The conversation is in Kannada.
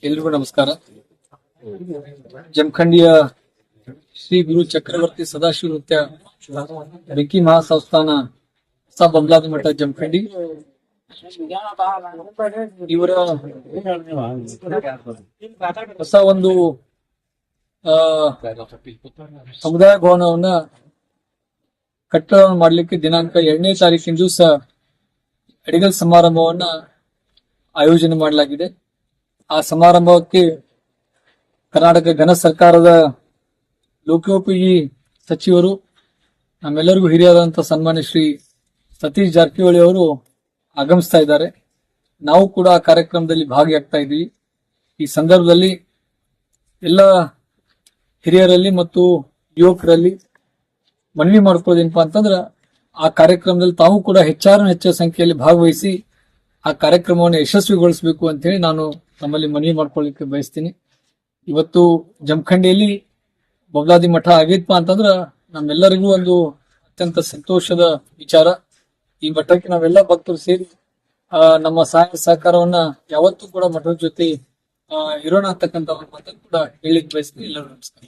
ಎಲ್ರಿಗೂ ನಮಸ್ಕಾರ. ಜಮಖಂಡಿಯ ಶ್ರೀ ಗುರು ಚಕ್ರವರ್ತಿ ಸದಾಶಿವ ನೃತ್ಯ ಬೆಂಕಿ ಮಹಾಸಂಸ್ಥಾನ ಹೊಸ ಬೊಬ್ಲಾದಿ ಮಠ ಜಮಖಂಡಿ ಇವರ ಹೊಸ ಒಂದು ಸಮುದಾಯ ಭವನವನ್ನ ಕಟ್ಟಡ ಮಾಡಲಿಕ್ಕೆ ದಿನಾಂಕ 2ನೇ ತಾರೀಕಿನ ದಿವಸ ಅಡಿಗಲ್ ಸಮಾರಂಭವನ್ನ ಆಯೋಜನೆ ಮಾಡಲಾಗಿದೆ. ಆ ಸಮಾರಂಭಕ್ಕೆ ಕರ್ನಾಟಕ ಘನ ಸರ್ಕಾರದ ಲೋಕೋಪಯೋಗಿ ಸಚಿವರು, ನಮ್ಮೆಲ್ಲರಿಗೂ ಹಿರಿಯರಾದಂತಹ ಸನ್ಮಾನ್ಯ ಶ್ರೀ ಸತೀಶ್ ಜಾರಕಿಹೊಳಿ ಅವರು ಆಗಮಿಸ್ತಾ ಇದ್ದಾರೆ. ನಾವು ಕೂಡ ಆ ಕಾರ್ಯಕ್ರಮದಲ್ಲಿ ಭಾಗಿಯಾಗ್ತಾ ಇದ್ದೀವಿ. ಈ ಸಂದರ್ಭದಲ್ಲಿ ಎಲ್ಲ ಹಿರಿಯರಲ್ಲಿ ಮತ್ತು ಯುವಕರಲ್ಲಿ ಮನವಿ ಮಾಡ್ಕೊಳ್ಳೋದೇನಪ್ಪಾ ಅಂತಂದ್ರೆ, ಆ ಕಾರ್ಯಕ್ರಮದಲ್ಲಿ ತಾವು ಕೂಡ ಹೆಚ್ಚು ಸಂಖ್ಯೆಯಲ್ಲಿ ಭಾಗವಹಿಸಿ ಆ ಕಾರ್ಯಕ್ರಮವನ್ನು ಯಶಸ್ವಿಗೊಳಿಸಬೇಕು ಅಂತ ಹೇಳಿ ನಾನು ನಮ್ಮಲ್ಲಿ ಮನವಿ ಮಾಡ್ಕೊಳ್ಳಿಕ್ಕೆ ಬಯಸ್ತೀನಿ. ಇವತ್ತು ಜಮಖಂಡಿಯಲ್ಲಿ ಬೊಬ್ಲಾದಿ ಮಠ ಆಗೈತಪ್ಪ ಅಂತಂದ್ರ ನಮ್ಮೆಲ್ಲರಿಗೂ ಒಂದು ಅತ್ಯಂತ ಸಂತೋಷದ ವಿಚಾರ. ಈ ಮಠಕ್ಕೆ ನಾವೆಲ್ಲ ಭಕ್ತರು ಸೇರಿ ನಮ್ಮ ಸಹಾಯ ಸಹಕಾರವನ್ನ ಯಾವತ್ತೂ ಕೂಡ ಮಠದ ಜೊತೆ ಇರೋಣ ಅಂತಕ್ಕಂಥ ಮಾತನ್ನು ಕೂಡ ಹೇಳಿಕ್ ಬಯಸ್ತೀನಿ. ಎಲ್ಲರೂ ನಮಸ್ಕಾರ.